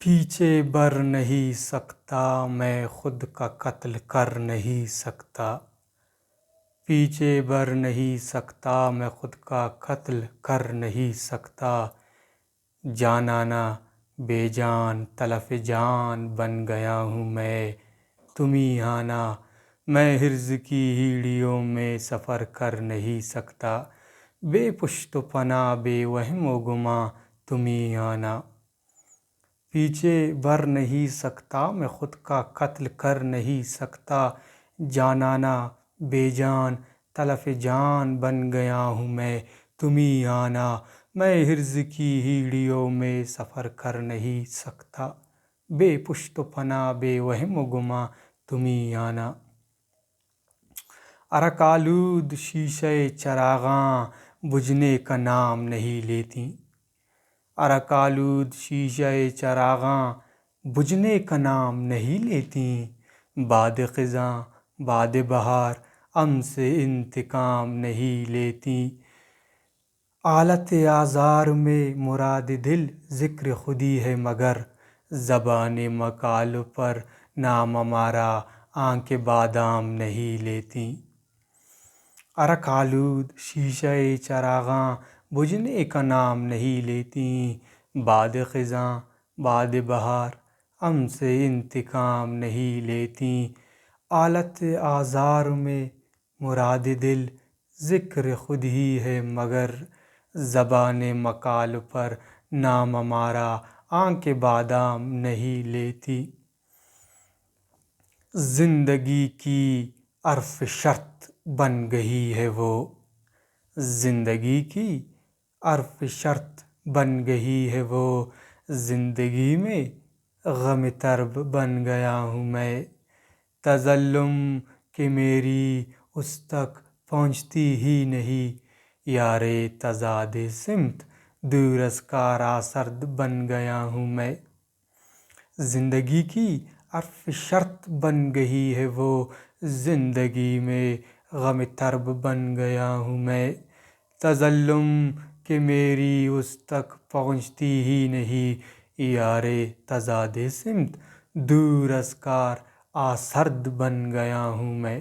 پیچھے بڑھ نہیں سکتا میں خود کا قتل کر نہیں سکتا، پیچھے بڑھ نہیں سکتا میں خود کا قتل کر نہیں سکتا، جانانا بے جان تلف جان بن گیا ہوں میں، تم ہی آنا میں حرز کی ہیڑیوں میں سفر کر نہیں سکتا، بے پشت و پناہ بے وہم و گماں تم ہی آنا، پیچھے بڑھ نہیں سکتا میں خود کا قتل کر نہیں سکتا، جانانا بے جان تلف جان بن گیا ہوں میں، تم ہی آنا میں حرز کی ہیڑیوں میں سفر کر نہیں سکتا، بے پشت و پناہ بے وہم و گماں تم ہی آنا، عرق آلود شیشہ چراغاں بجھنے کا نام نہیں لیتیں، عرق آلود شیشہ چراغاں بجھنے کا نام نہیں لیتیں، باد خزاں باد بہار ہم سے انتقام نہیں لیتیں، آلت آزار میں مراد دل ذکر خودی ہے مگر زبان مقال پر نام ہمارا آنکھ بادام نہیں لیتیں، عرق آلود شیشہ چراغاں بجھنے کا نام نہیں لیتیں، باد خزاں باد بہار ہم سے انتقام نہیں لیتیں، آلت آزار میں مراد دل ذکر خود ہی ہے مگر زبان مقال پر نام ہمارا آنکھ بادام نہیں لیتی، زندگی کی عرف شرط بن گئی ہے وہ، زندگی کی عرف شرط بن گئی ہے وہ، زندگی میں غم طرب بن گیا ہوں میں، تظلم کہ میری اس تک پہنچتی ہی نہیں، یار تضاد سمت دور از کار آسرد بن گیا ہوں میں، زندگی کی عرف شرط بن گئی ہے وہ، زندگی میں غم طرب بن گیا ہوں میں، تظلم کہ میری اس تک پہنچتی ہی نہیں، یار تضاد سمت دور از کار آسرد بن گیا ہوں میں۔